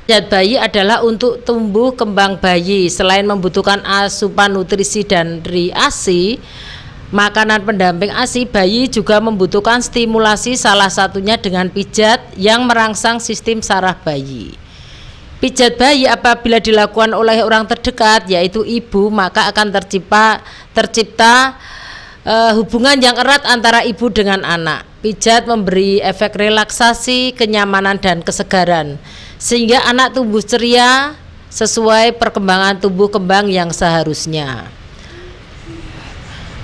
Pijat bayi adalah untuk tumbuh kembang bayi. Selain membutuhkan asupan nutrisi dan ASI, makanan pendamping ASI, bayi juga membutuhkan stimulasi, salah satunya dengan pijat yang merangsang sistem saraf bayi. Pijat bayi apabila dilakukan oleh orang terdekat, yaitu ibu, maka akan tercipta hubungan yang erat antara ibu dengan anak. Pijat memberi efek relaksasi, kenyamanan, dan kesegaran, sehingga anak tumbuh ceria sesuai perkembangan tumbuh kembang yang seharusnya.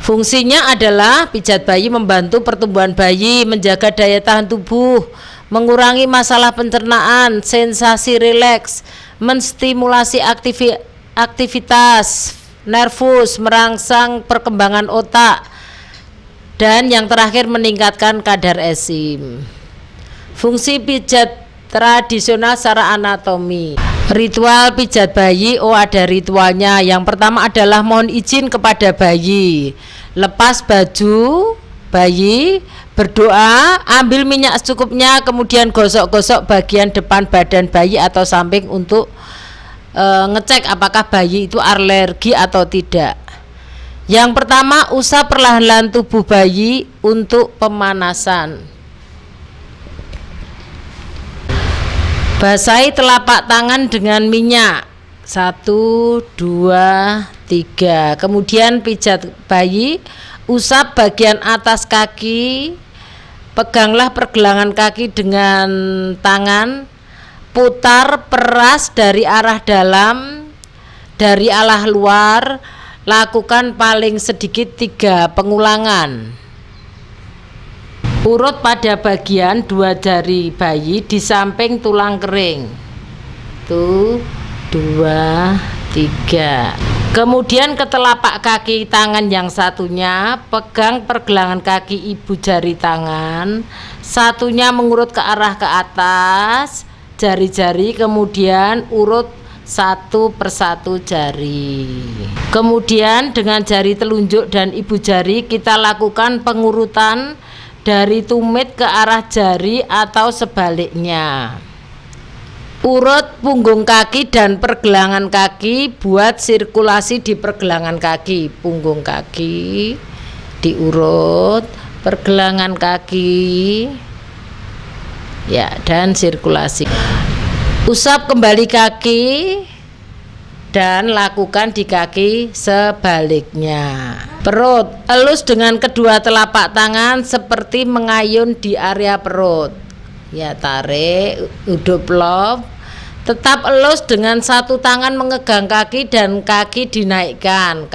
Fungsinya adalah pijat bayi membantu pertumbuhan bayi, menjaga daya tahan tubuh, mengurangi masalah pencernaan, sensasi rileks, menstimulasi aktivitas nervus, merangsang perkembangan otak, dan yang terakhir meningkatkan kadar enzim. Fungsi pijat tradisional secara anatomi. Ritual pijat bayi, ada ritualnya. Yang pertama adalah mohon izin kepada bayi, lepas baju bayi, berdoa, ambil minyak secukupnya, kemudian gosok-gosok bagian depan badan bayi atau samping untuk ngecek apakah bayi itu alergi atau tidak. Yang pertama, usap perlahan-lahan tubuh bayi untuk pemanasan. Basahi telapak tangan dengan minyak. 1, 2, 3. Kemudian pijat bayi, usap bagian atas kaki. Peganglah pergelangan kaki dengan tangan. Putar, peras dari arah dalam, dari arah luar. Lakukan paling sedikit 3 pengulangan. Urut pada bagian 2 jari bayi di samping tulang kering. 1, 2, 3. Kemudian ke telapak kaki tangan yang satunya, pegang pergelangan kaki ibu jari tangan, satunya mengurut ke arah ke atas jari-jari, kemudian urut 1 per 1 jari. Kemudian dengan jari telunjuk dan ibu jari kita lakukan pengurutan dari tumit ke arah jari atau sebaliknya. Urut punggung kaki dan pergelangan kaki, buat sirkulasi di pergelangan kaki. Punggung kaki diurut, pergelangan kaki, ya, dan sirkulasi. Usap kembali kaki dan lakukan di kaki sebaliknya. Perut, elus dengan kedua telapak tangan seperti mengayun di area perut. Ya, tarik, hidup love. Tetap elus dengan satu tangan mengegang kaki dan kaki dinaikkan,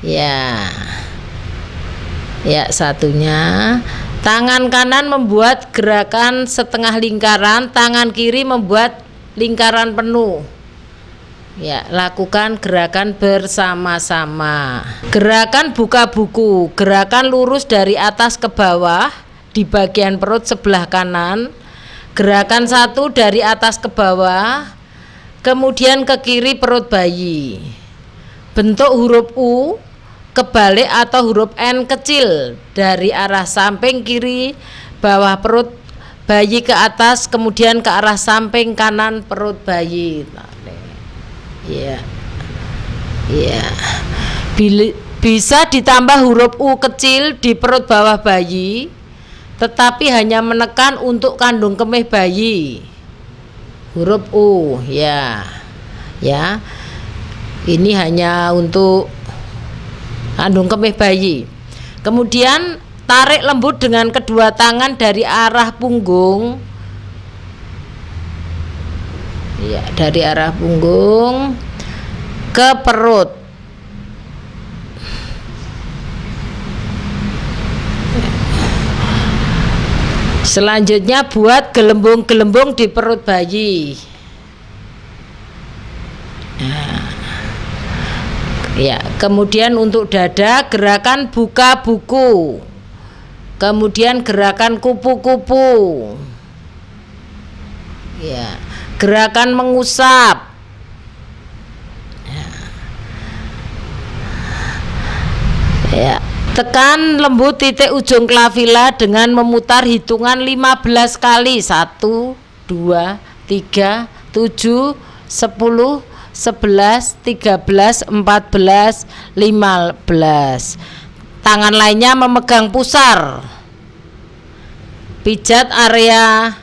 Ya. Ya, satunya. Tangan kanan membuat gerakan setengah lingkaran, tangan kiri membuat lingkaran penuh. Ya, lakukan gerakan bersama-sama. Gerakan buka buku, gerakan lurus dari atas ke bawah di bagian perut sebelah kanan. Gerakan 1 dari atas ke bawah, kemudian ke kiri perut bayi. Bentuk huruf U, kebalik atau huruf N kecil dari arah samping kiri bawah perut bayi ke atas, kemudian ke arah samping kanan perut bayi. Ya, ya. Bisa ditambah huruf U kecil di perut bawah bayi, tetapi hanya menekan untuk kandung kemih bayi. Huruf U, ya. Ini hanya untuk kandung kemih bayi. Kemudian tarik lembut dengan kedua tangan dari arah punggung. Ya, dari arah punggung ke perut. Selanjutnya buat gelembung-gelembung di perut bayi. Ya, kemudian untuk dada gerakan buka buku. Kemudian gerakan kupu-kupu. Ya, gerakan mengusap. Ya. Tekan lembut titik ujung klavila dengan memutar hitungan 15 kali. 1, 2, 3, 7, 10, 11, 13, 14, 15. Tangan lainnya memegang pusar. Pijat area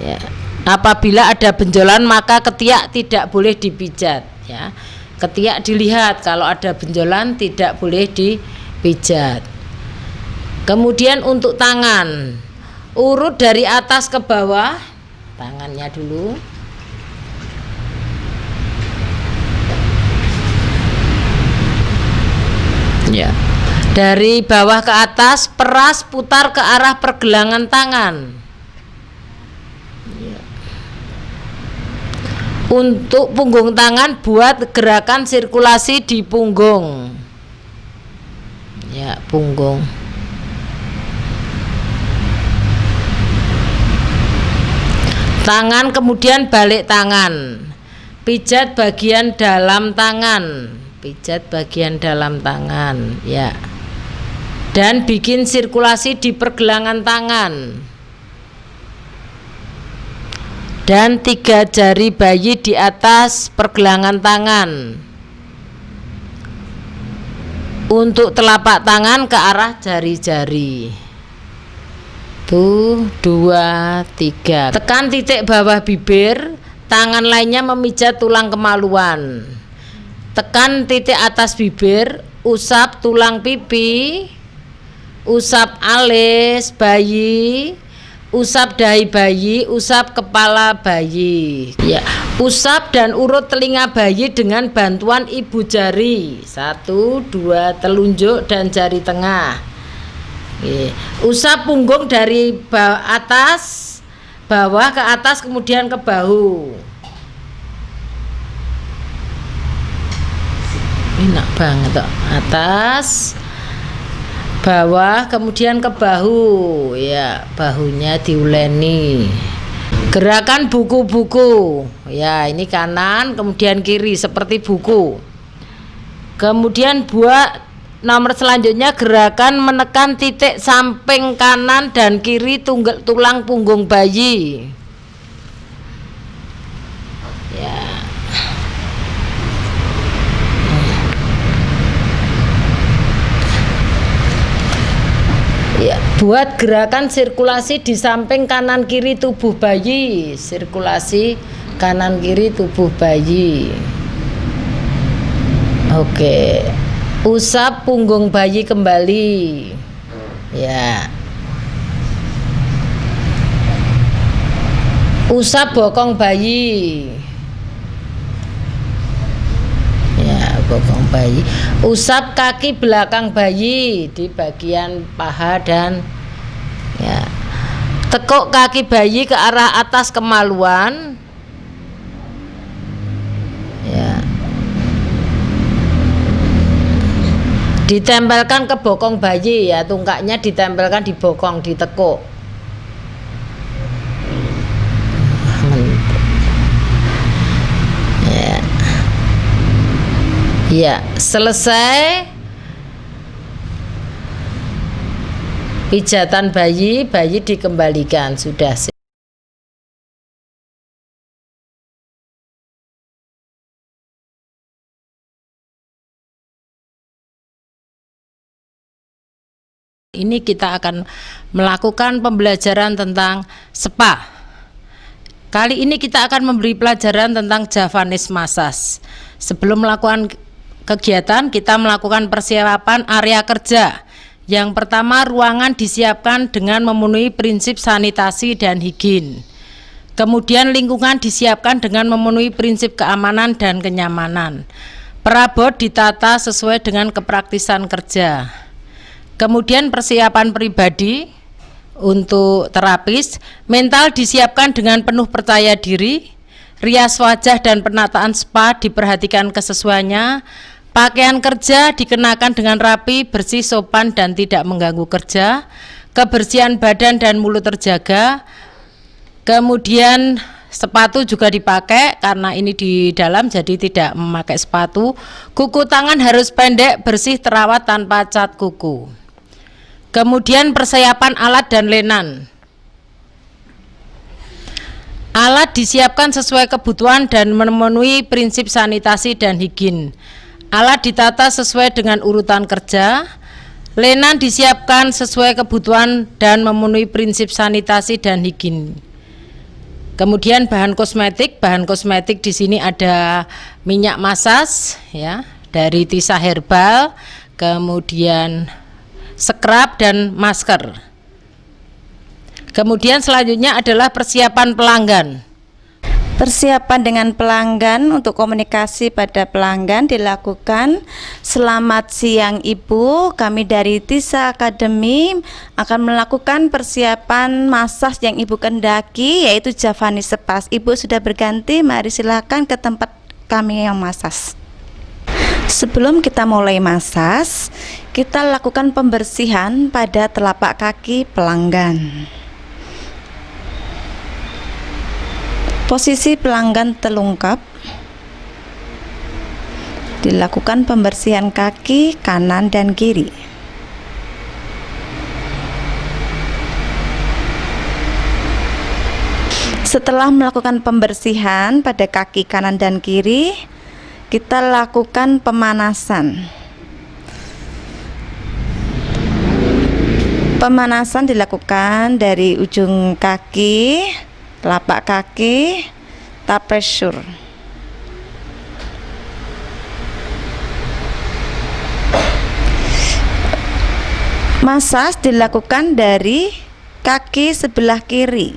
ya. Apabila ada benjolan maka ketiak tidak boleh dipijat ya. Ketiak dilihat, kalau ada benjolan tidak boleh dipijat. Kemudian untuk tangan, urut dari atas ke bawah, tangannya dulu. Ya. Dari bawah ke atas, peras putar ke arah pergelangan tangan. Ya. Untuk punggung tangan, buat gerakan sirkulasi di punggung. Ya, punggung. Tangan kemudian balik tangan. Pijat bagian dalam tangan. Pijat bagian dalam tangan, ya. Dan bikin sirkulasi di pergelangan tangan. Dan 3 jari bayi di atas pergelangan tangan. Untuk telapak tangan ke arah jari-jari. Tuh, 2, 3. Tekan titik bawah bibir, tangan lainnya memijat tulang kemaluan. Tekan titik atas bibir, usap tulang pipi, usap alis bayi, usap dahi bayi, usap kepala bayi. Ya, usap dan urut telinga bayi dengan bantuan ibu jari. 1, 2 telunjuk dan jari tengah. Usap punggung dari atas bawah ke atas kemudian ke bahu. Enak banget toh. Atas bawah kemudian ke bahu, ya, bahunya diuleni. Gerakan buku-buku, ya, ini kanan kemudian kiri seperti buku. Kemudian buat nomor selanjutnya gerakan menekan titik samping kanan dan kiri tulang punggung bayi. Ya. Ya, buat gerakan sirkulasi di samping kanan kiri tubuh bayi, sirkulasi kanan kiri tubuh bayi. Oke, usap punggung bayi kembali, ya. Usap bokong bayi. Bokong bayi, usap kaki belakang bayi di bagian paha dan ya, tekuk kaki bayi ke arah atas kemaluan, ya, ditempelkan ke bokong bayi, ya, tungkaknya ditempelkan di bokong, ditekuk. Ya, selesai pijatan bayi, bayi dikembalikan, sudah. Ini kita akan melakukan pembelajaran tentang spa. Kali ini kita akan memberi pelajaran tentang Javanese massage. Sebelum melakukan kegiatan, kita melakukan persiapan area kerja. Yang pertama, ruangan disiapkan dengan memenuhi prinsip sanitasi dan higien. Kemudian lingkungan disiapkan dengan memenuhi prinsip keamanan dan kenyamanan. Perabot ditata sesuai dengan kepraktisan kerja. Kemudian persiapan pribadi untuk terapis, mental disiapkan dengan penuh percaya diri. Rias wajah dan penataan spa diperhatikan kesesuaiannya. Pakaian kerja dikenakan dengan rapi, bersih, sopan, dan tidak mengganggu kerja. Kebersihan badan dan mulut terjaga. Kemudian sepatu juga dipakai karena ini di dalam, jadi tidak memakai sepatu. Kuku tangan harus pendek, bersih, terawat tanpa cat kuku. Kemudian persiapan alat dan lenan. Alat disiapkan sesuai kebutuhan dan memenuhi prinsip sanitasi dan higien. Alat ditata sesuai dengan urutan kerja. Lenan disiapkan sesuai kebutuhan dan memenuhi prinsip sanitasi dan higien. Kemudian bahan kosmetik di sini ada minyak massage ya dari Tisa Herbal, kemudian scrub dan masker. Kemudian selanjutnya adalah persiapan pelanggan. Persiapan dengan pelanggan untuk komunikasi pada pelanggan dilakukan. Selamat siang Ibu, kami dari Tisa Academy akan melakukan persiapan massage yang Ibu kendaki, yaitu Javanese Spa. Ibu sudah berganti, mari silakan ke tempat kami yang massage. Sebelum kita mulai massage, kita lakukan pembersihan pada telapak kaki pelanggan. Posisi pelanggan telungkap. Dilakukan pembersihan kaki kanan dan kiri. Setelah melakukan pembersihan pada kaki kanan dan kiri, kita lakukan pemanasan. Pemanasan dilakukan dari ujung kaki, telapak kaki, tap pressure. Massage dilakukan dari kaki sebelah kiri.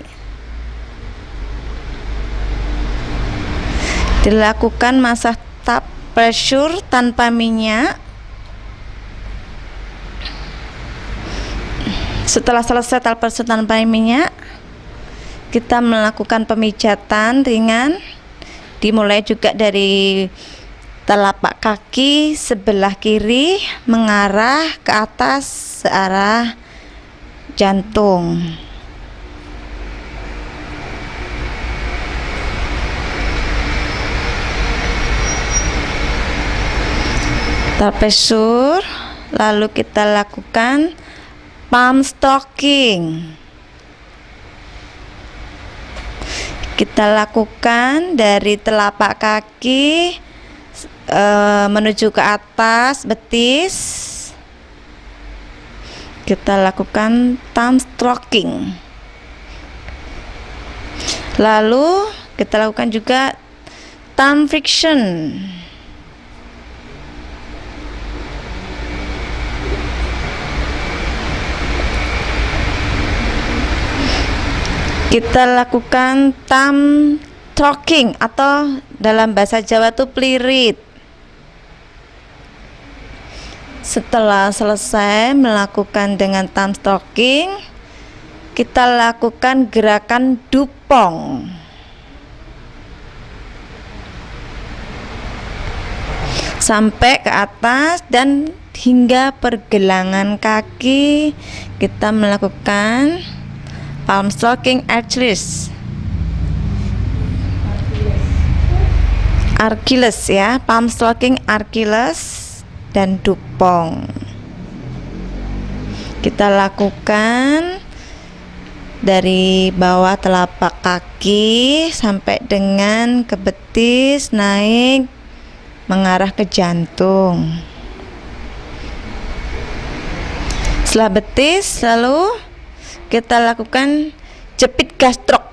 Dilakukan massage tap pressure tanpa minyak. Setelah selesai tap pressure tanpa minyak, kita melakukan pemijatan ringan, dimulai juga dari telapak kaki sebelah kiri mengarah ke atas searah jantung. Pressure, lalu kita lakukan palm stocking. Kita lakukan dari telapak kaki menuju ke atas betis. Kita lakukan thumb stroking. Lalu kita lakukan juga thumb friction. Kita lakukan thumb stroking atau dalam bahasa Jawa itu plirit. Setelah selesai melakukan dengan thumb stroking, kita lakukan gerakan dupong. Sampai ke atas dan hingga pergelangan kaki kita melakukan palm stroking Achilles ya, palm stroking Achilles dan dupong. Kita lakukan dari bawah telapak kaki sampai dengan ke betis, naik mengarah ke jantung. Setelah betis, lalu kita lakukan jepit gastrok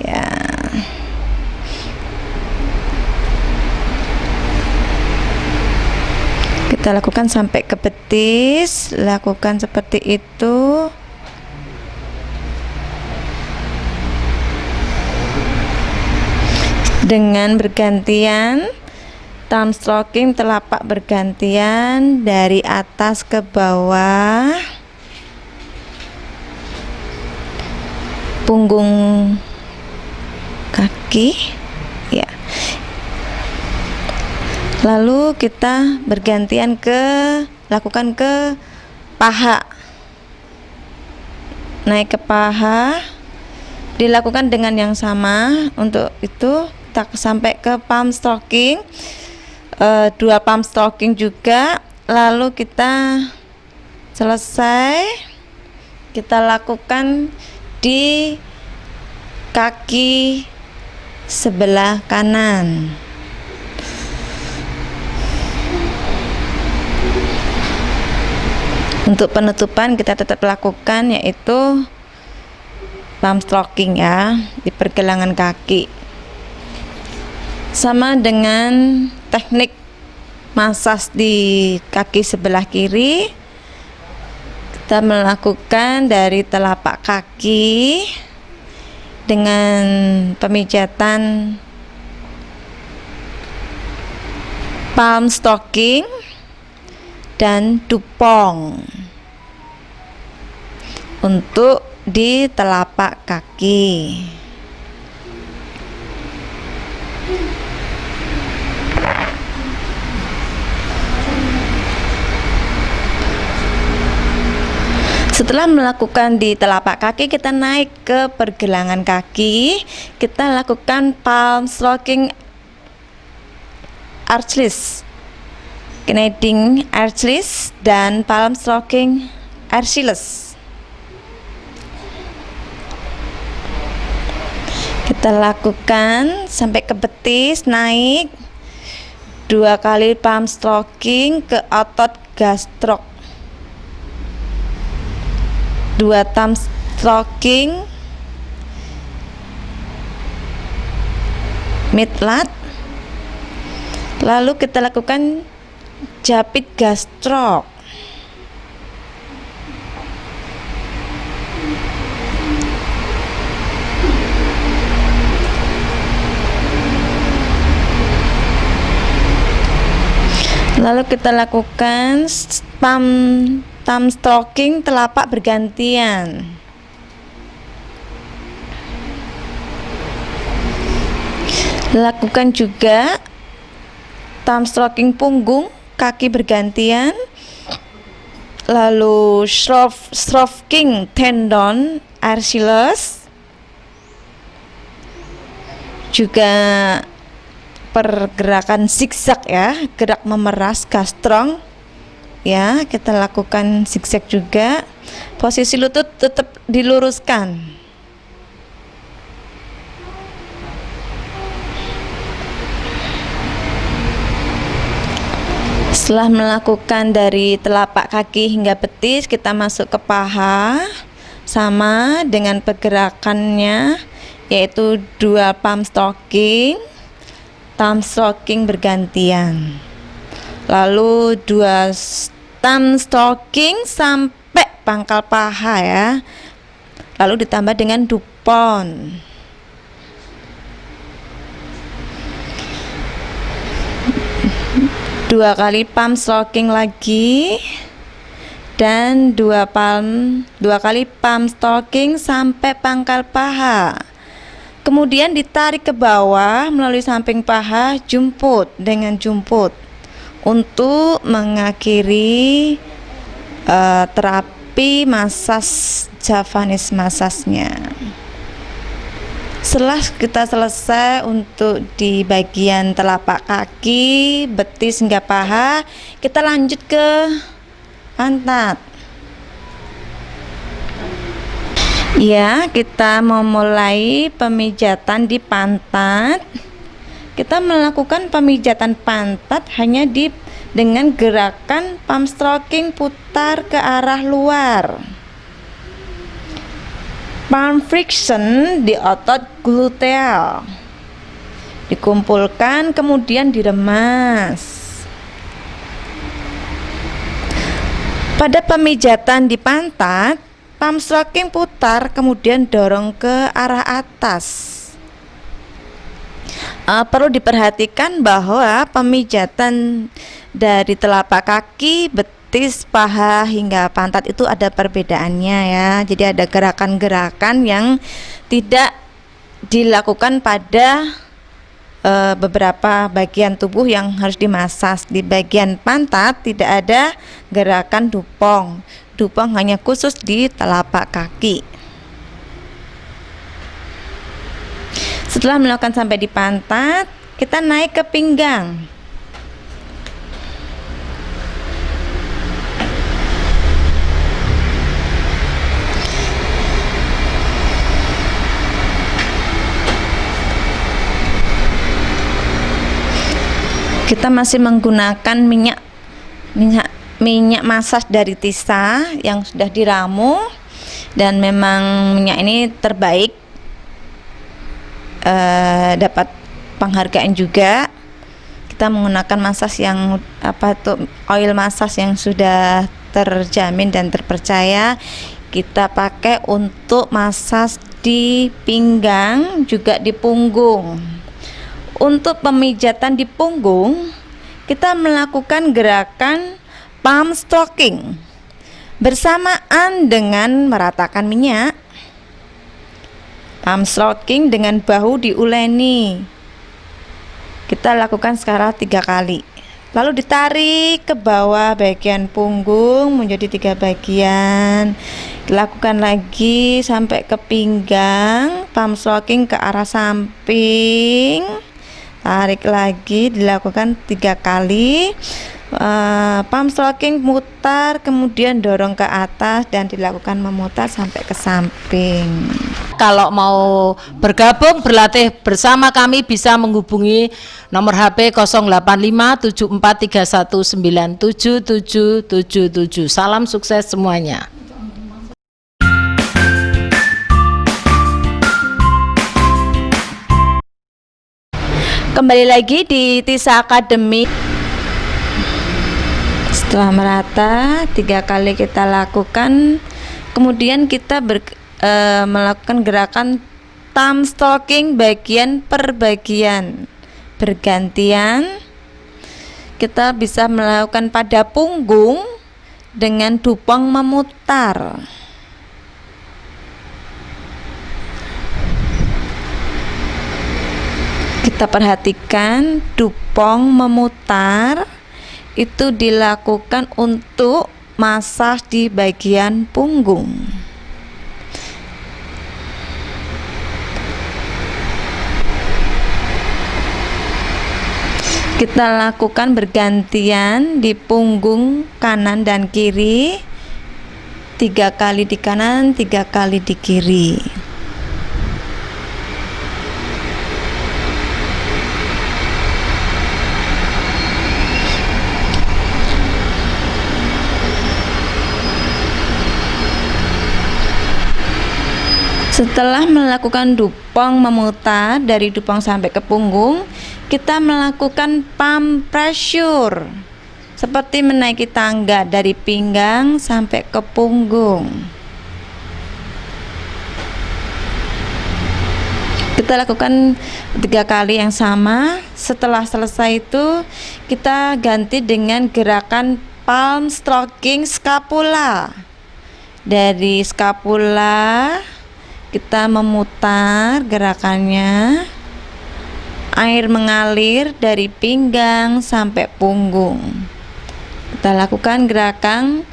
ya. Kita lakukan sampai ke betis, lakukan seperti itu. Dengan bergantian thumb stroking, telapak bergantian dari atas ke bawah, punggung kaki ya. Lalu kita bergantian lakukan ke paha, naik ke paha, dilakukan dengan yang sama. Untuk itu kita sampai ke palm stroking, 2 palm stroking juga. Lalu kita selesai, kita lakukan di kaki sebelah kanan. Untuk penutupan kita tetap lakukan, yaitu palm stroking ya, di pergelangan kaki. Sama dengan teknik massage di kaki sebelah kiri, kita melakukan dari telapak kaki dengan pemijatan palm stroking dan dupong untuk di telapak kaki. Setelah melakukan di telapak kaki, kita naik ke pergelangan kaki. Kita lakukan palm stroking Achilles, kneading Achilles, dan palm stroking Achilles. Kita lakukan sampai ke betis, naik 2 kali palm stroking ke otot gastrok, 2 palm stroking mid-lat, lalu kita lakukan japit gastrok. Lalu kita lakukan palm stroking telapak bergantian. Lakukan juga palm stroking punggung, kaki bergantian. Lalu stroking tendon Achilles, juga pergerakan zigzag ya, gerak memeras gastrong ya, kita lakukan zigzag juga. Posisi lutut tetap diluruskan. Setelah melakukan dari telapak kaki hingga betis, kita masuk ke paha, sama dengan pergerakannya, yaitu 2 palm stroking bergantian, lalu 2 thumb stroking sampai pangkal paha ya, lalu ditambah dengan dupon. Dua kali palm stroking lagi, dan 2 kali palm stroking sampai pangkal paha. Kemudian ditarik ke bawah melalui samping paha, jumput dengan jumput untuk mengakhiri terapi massage Javanese massage-nya. Setelah kita selesai untuk di bagian telapak kaki, betis hingga paha, kita lanjut ke pantat. Ya, kita memulai pemijatan di pantat. Kita melakukan pemijatan pantat hanya dengan gerakan palm stroking putar ke arah luar. Palm friction di otot gluteal. Dikumpulkan kemudian diremas. Pada pemijatan di pantat, palm stroking putar kemudian dorong ke arah atas. Perlu diperhatikan bahwa pemijatan dari telapak kaki, betis, paha hingga pantat itu ada perbedaannya ya. Jadi ada gerakan-gerakan yang tidak dilakukan pada beberapa bagian tubuh yang harus dimasas. Di bagian pantat tidak ada gerakan dupong. Dupong hanya khusus di telapak kaki. Setelah melakukan sampai di pantat, kita naik ke pinggang. Kita masih menggunakan minyak massage dari Tisa yang sudah diramu, dan memang minyak ini terbaik, dapat penghargaan juga. Kita menggunakan massage yang oil massage yang sudah terjamin dan terpercaya. Kita pakai untuk massage di pinggang, juga di punggung. Untuk pemijatan di punggung, kita melakukan gerakan palm stroking bersamaan dengan meratakan minyak. Palm stroking dengan bahu diuleni. Kita lakukan sekarang 3 kali. Lalu ditarik ke bawah bagian punggung menjadi 3 bagian. Lakukan lagi sampai ke pinggang, palm stroking ke arah samping. Tarik lagi, dilakukan 3 kali. Palm stroking mutar, kemudian dorong ke atas dan dilakukan memutar sampai ke samping. Kalau mau bergabung berlatih bersama kami bisa menghubungi nomor HP 085743197777. Salam sukses semuanya. Kembali lagi di Tisa Academy. Setelah merata 3 kali kita lakukan, kemudian kita melakukan gerakan thumb stroking bagian per bagian bergantian. Kita bisa melakukan pada punggung dengan dupong memutar. Kita perhatikan dupong memutar itu dilakukan untuk massage di bagian punggung. Kita lakukan bergantian di punggung kanan dan kiri, 3 kali di kanan, 3 kali di kiri. Setelah melakukan dupong memutar dari dupong sampai ke punggung, kita melakukan palm pressure seperti menaiki tangga dari pinggang sampai ke punggung. Kita lakukan 3 kali yang sama. Setelah selesai itu kita ganti dengan gerakan palm stroking scapula. Dari scapula kita memutar gerakannya, air mengalir dari pinggang sampai punggung. Kita lakukan gerakan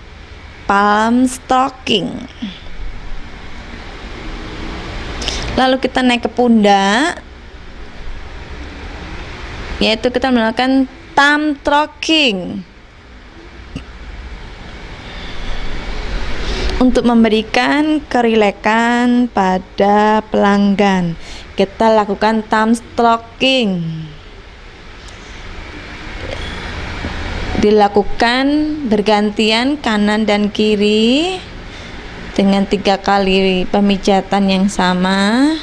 palm stroking. Lalu kita naik ke pundak, yaitu kita melakukan thumb stroking untuk memberikan kerileksan pada pelanggan. Kita lakukan thumb stroking, dilakukan bergantian kanan dan kiri dengan 3 kali pemijatan yang sama.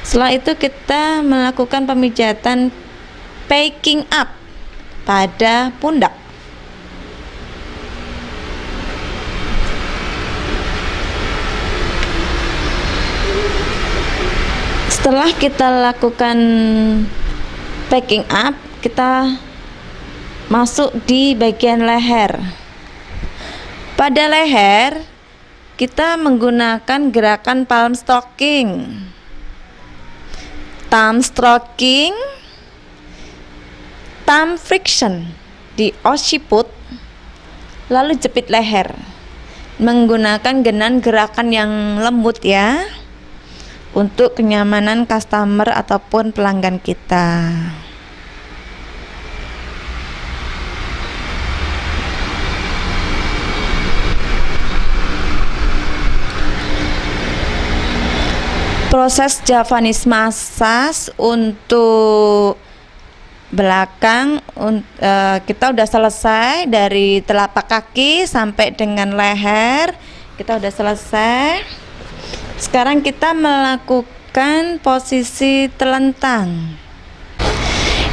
Setelah itu kita melakukan pemijatan picking up pada pundak. Setelah kita lakukan picking up, kita masuk di bagian leher. Pada leher kita menggunakan gerakan palm stroking, thumb stroking, thumb friction di occiput, lalu jepit leher menggunakan gerakan yang lembut ya, untuk kenyamanan customer ataupun pelanggan kita. Proses Javanese massage untuk belakang. Kita udah selesai dari telapak kaki sampai dengan leher, kita udah selesai. Sekarang kita melakukan posisi telentang.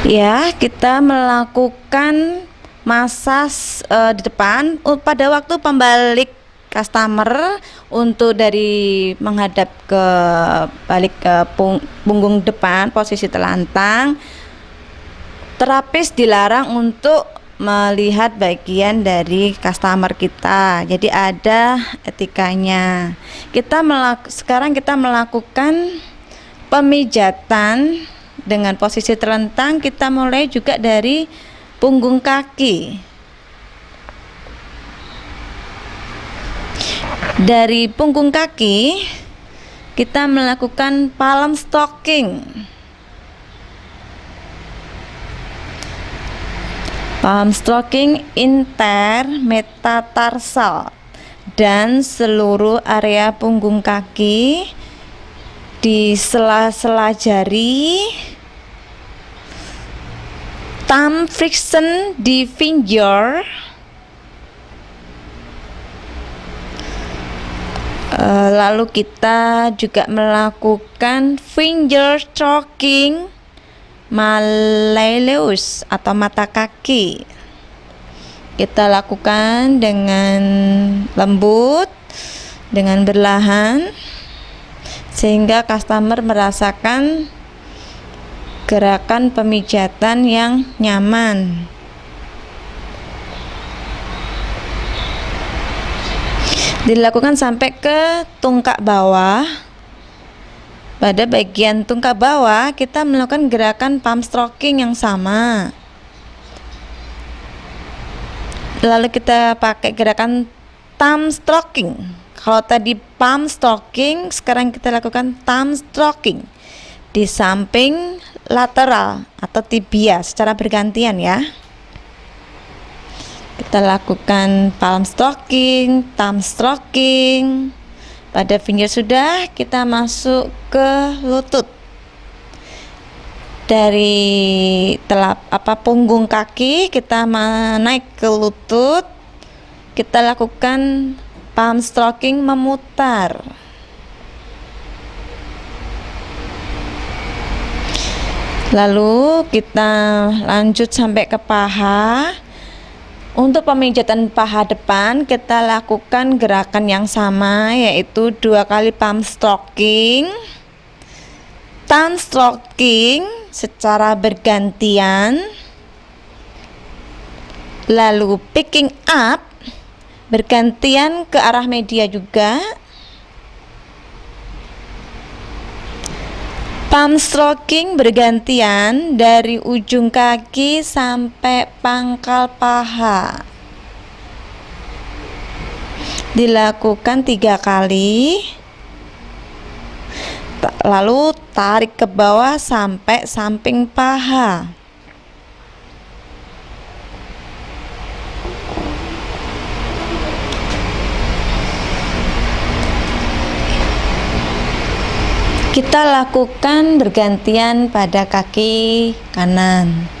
Ya, kita melakukan massage di depan pada waktu pembalik customer untuk dari menghadap ke balik ke punggung depan posisi telantang. Terapis dilarang untuk melihat bagian dari customer kita. Jadi ada etikanya. Sekarang kita melakukan pemijatan dengan posisi telentang. Kita mulai juga dari punggung kaki. Dari punggung kaki kita melakukan palm stroking. Palm stroking intermetatarsal dan seluruh area punggung kaki di sela-sela jari. Thumb friction di finger. Lalu kita juga melakukan finger stroking malleolus atau mata kaki. Kita lakukan dengan lembut, dengan berlahan, sehingga customer merasakan gerakan pemijatan yang nyaman. Dilakukan sampai ke tungkak bawah. Pada bagian tungkak bawah kita melakukan gerakan palm stroking yang sama. Lalu kita pakai gerakan thumb stroking. Kalau tadi palm stroking, sekarang kita lakukan thumb stroking di samping lateral atau tibia secara bergantian ya. Kita lakukan palm stroking, thumb stroking. Pada finger sudah, kita masuk ke lutut. Dari punggung kaki kita naik ke lutut. Kita lakukan palm stroking memutar. Lalu kita lanjut sampai ke paha. Untuk pemijatan paha depan kita lakukan gerakan yang sama, yaitu 2 kali palm stroking, thumb stroking secara bergantian, lalu picking up bergantian ke arah media juga. Palm stroking bergantian dari ujung kaki sampai pangkal paha. Dilakukan 3 kali. Lalu tarik ke bawah sampai samping paha. Kita lakukan bergantian pada kaki kanan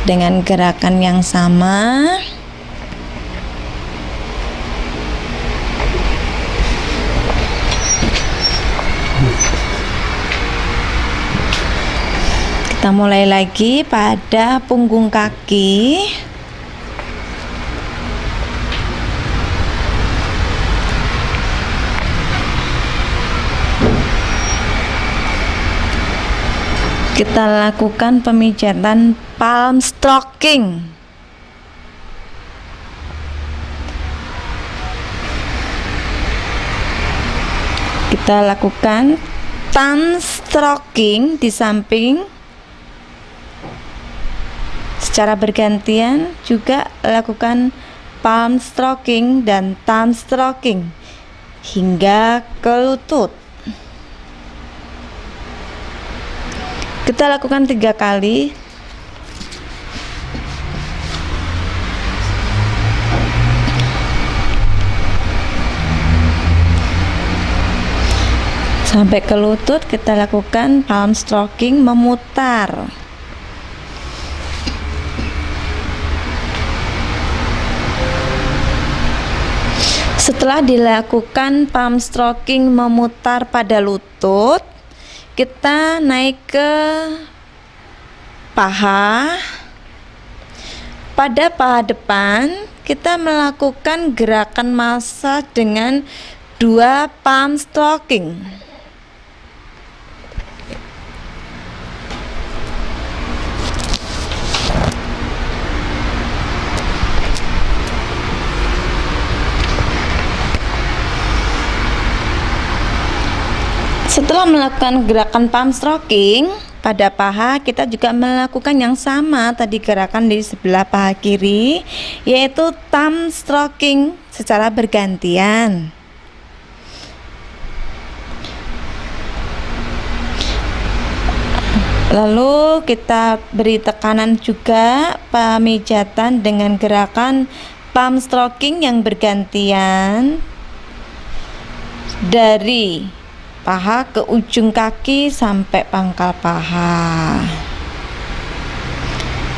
dengan gerakan yang sama. Kita mulai lagi pada punggung kaki. Kita lakukan pemijatan palm stroking. Kita lakukan thumb stroking di samping secara bergantian, juga lakukan palm stroking dan thumb stroking hingga ke lutut. Kita lakukan 3 kali. Sampai ke lutut kita lakukan palm stroking memutar. Setelah dilakukan palm stroking memutar pada lutut, kita naik ke paha. Pada paha depan, kita melakukan gerakan massage dengan 2 palm stroking. Setelah melakukan gerakan palm stroking pada paha, kita juga melakukan yang sama tadi gerakan di sebelah paha kiri, yaitu thumb stroking secara bergantian. Lalu kita beri tekanan juga pemijatan dengan gerakan palm stroking yang bergantian dari paha ke ujung kaki sampai pangkal paha.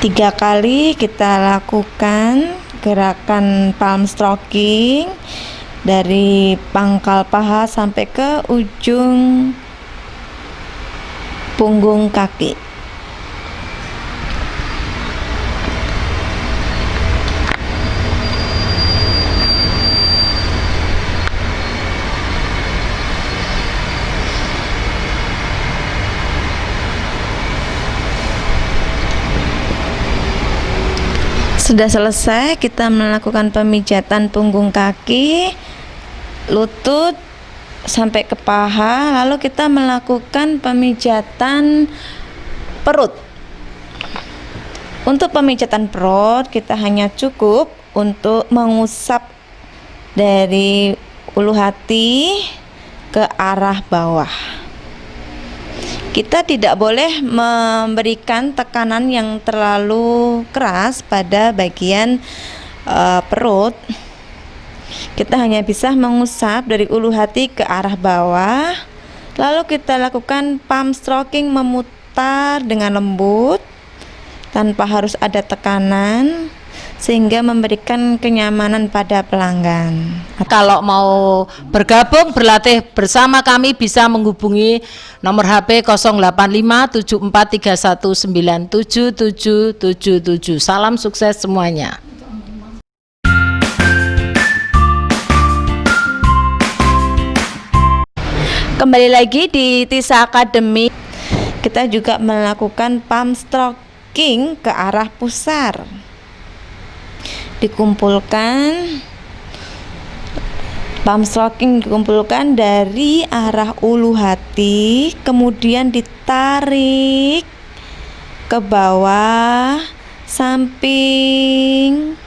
3 kali kita lakukan gerakan palm stroking dari pangkal paha sampai ke ujung punggung kaki. Sudah selesai, kita melakukan pemijatan punggung kaki, lutut sampai ke paha, lalu kita melakukan pemijatan perut. Untuk pemijatan perut, kita hanya cukup untuk mengusap dari ulu hati ke arah bawah. Kita tidak boleh memberikan tekanan yang terlalu keras pada bagian perut. Kita hanya bisa mengusap dari ulu hati ke arah bawah. Lalu kita lakukan palm stroking memutar dengan lembut tanpa harus ada tekanan, sehingga memberikan kenyamanan pada pelanggan. Kalau mau bergabung berlatih bersama kami bisa menghubungi nomor HP 085853197777. Salam sukses semuanya. Kembali lagi di Tisa Academy, kita juga melakukan palm stroking ke arah pusar. Dikumpulkan, palm stroking dikumpulkan dari arah ulu hati, kemudian ditarik ke bawah, samping,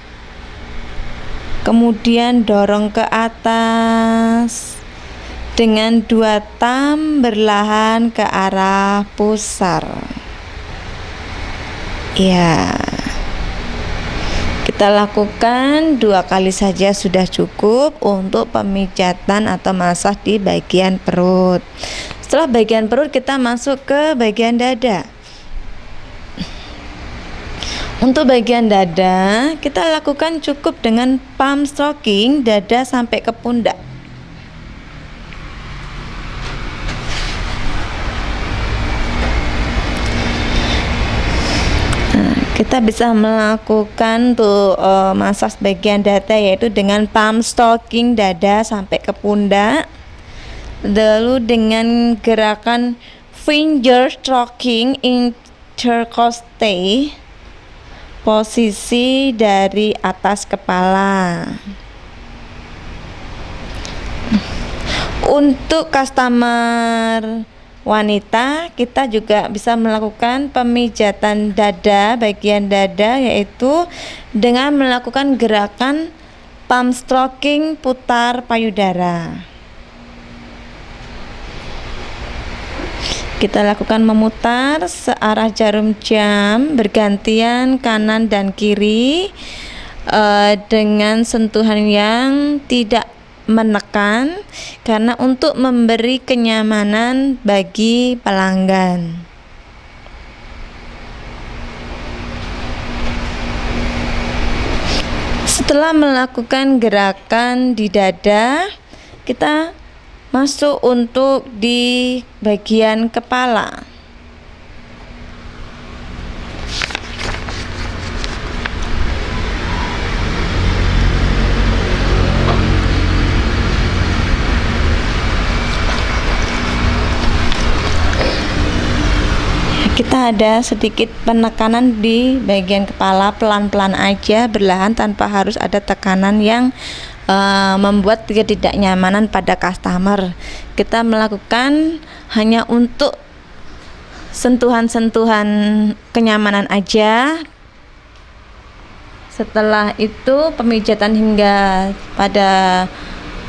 kemudian dorong ke atas dengan 2 thumb berlahan ke arah pusar. Ya, kita lakukan 2 kali saja sudah cukup untuk pemijatan atau massage di bagian perut. Setelah bagian perut, kita masuk ke bagian dada. Untuk bagian dada, kita lakukan cukup dengan palm stroking dada sampai ke pundak. Kita bisa melakukan massage bagian dada yaitu dengan palm stroking dada sampai ke pundak, lalu dengan gerakan finger stroking intercostate, posisi dari atas kepala. Untuk customer wanita, kita juga bisa melakukan pemijatan dada, bagian dada, yaitu dengan melakukan gerakan palm stroking putar payudara. Kita lakukan memutar searah jarum jam bergantian kanan dan kiri dengan sentuhan yang tidak menekan, karena untuk memberi kenyamanan bagi pelanggan. Setelah melakukan gerakan di dada, kita masuk untuk di bagian kepala. Kita ada sedikit penekanan di bagian kepala, pelan-pelan aja, berlahan, tanpa harus ada tekanan yang membuat ketidaknyamanan pada customer. Kita melakukan hanya untuk sentuhan-sentuhan kenyamanan aja. Setelah itu pemijatan hingga pada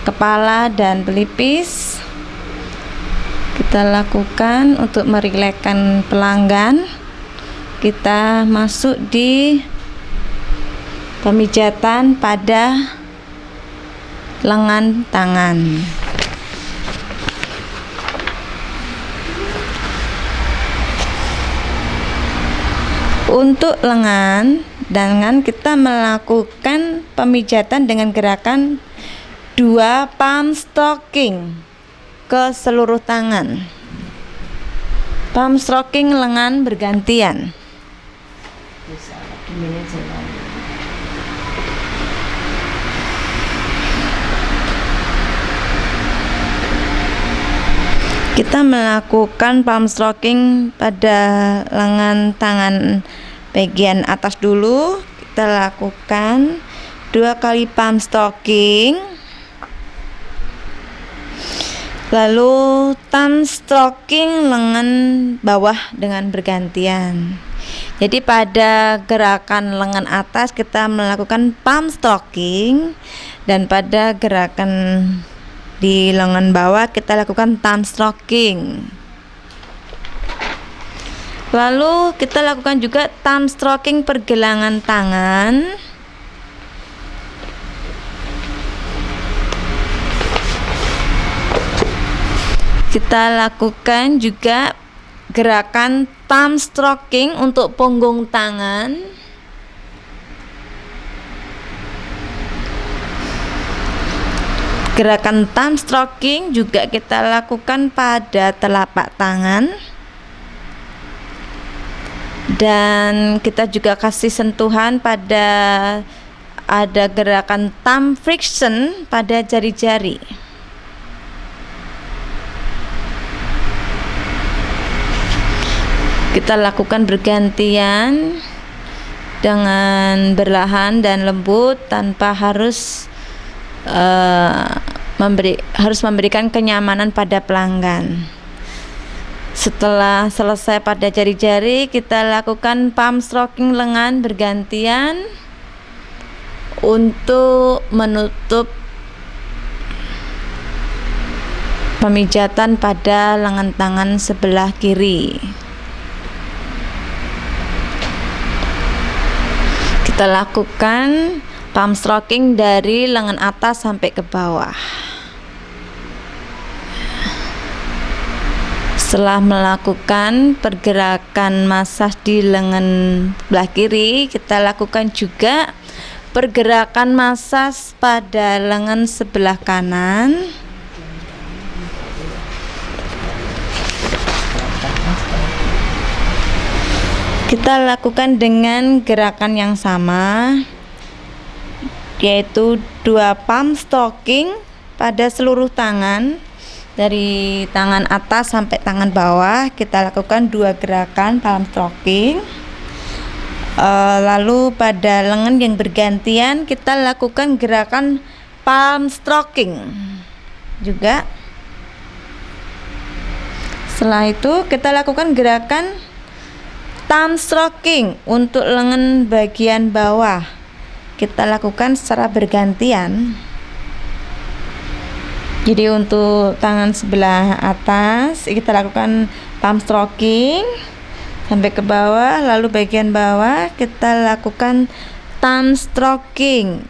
kepala dan pelipis kita lakukan untuk merilekskan pelanggan. Kita masuk di pemijatan pada lengan tangan. Untuk lengan kita melakukan pemijatan dengan gerakan 2 palm stroking ke seluruh tangan. Palm stroking lengan bergantian. Kita melakukan palm stroking pada lengan tangan bagian atas dulu. Kita lakukan 2 kali palm stroking, lalu thumb stroking lengan bawah dengan bergantian. Jadi pada gerakan lengan atas kita melakukan palm stroking, dan pada gerakan di lengan bawah kita lakukan thumb stroking. Lalu kita lakukan juga thumb stroking pergelangan tangan. Kita lakukan juga gerakan thumb stroking untuk punggung tangan. Gerakan thumb stroking juga kita lakukan pada telapak tangan. Dan kita juga kasih sentuhan pada ada gerakan thumb friction pada jari-jari. Kita lakukan bergantian dengan berlahan dan lembut tanpa harus memberikan kenyamanan pada pelanggan. Setelah selesai pada jari-jari, kita lakukan palm stroking lengan bergantian untuk menutup pemijatan pada lengan tangan sebelah kiri. Kita lakukan palm stroking dari lengan atas sampai ke bawah. Setelah melakukan pergerakan masaj di lengan sebelah kiri, kita lakukan juga pergerakan masaj pada lengan sebelah kanan. Kita lakukan dengan gerakan yang sama, yaitu 2 palm stroking pada seluruh tangan, dari tangan atas sampai tangan bawah. Kita lakukan 2 gerakan palm stroking. Lalu pada lengan yang bergantian kita lakukan gerakan palm stroking juga. Setelah itu kita lakukan gerakan thumb stroking untuk lengan bagian bawah. Kita lakukan secara bergantian. Jadi untuk tangan sebelah atas kita lakukan palm stroking sampai ke bawah, lalu bagian bawah kita lakukan thumb stroking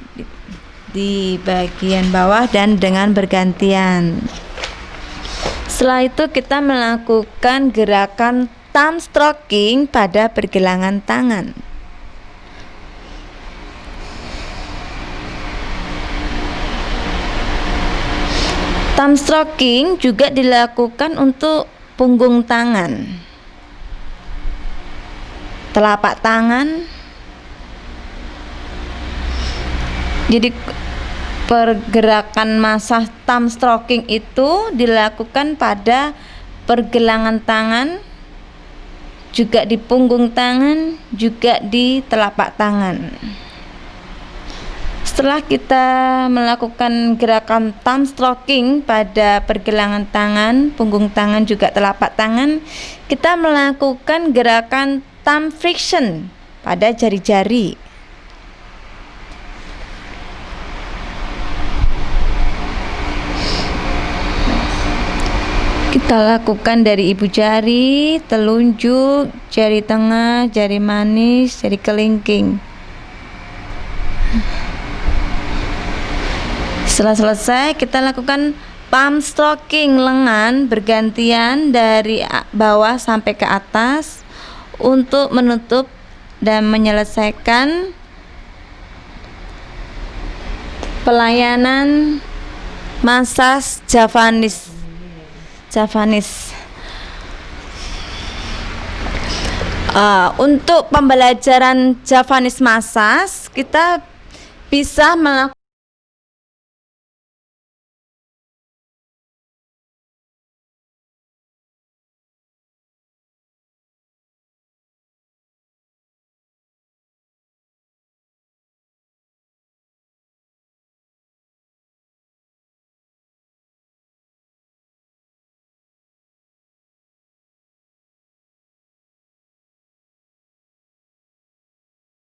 di bagian bawah dan dengan bergantian. Setelah itu kita melakukan gerakan thumb stroking pada pergelangan tangan. Thumb stroking juga dilakukan untuk punggung tangan, telapak tangan. Jadi pergerakan massage thumb stroking itu dilakukan pada pergelangan tangan, juga di punggung tangan, juga di telapak tangan. Setelah kita melakukan gerakan thumb stroking pada pergelangan tangan, punggung tangan, juga telapak tangan, kita melakukan gerakan thumb friction pada jari-jari. Kita lakukan dari ibu jari, telunjuk, jari tengah, jari manis, jari kelingking. Setelah selesai, kita lakukan palm stroking lengan bergantian dari bawah sampai ke atas untuk menutup dan menyelesaikan pelayanan massage Javanese. Untuk pembelajaran Javanese massage, kita bisa melakukan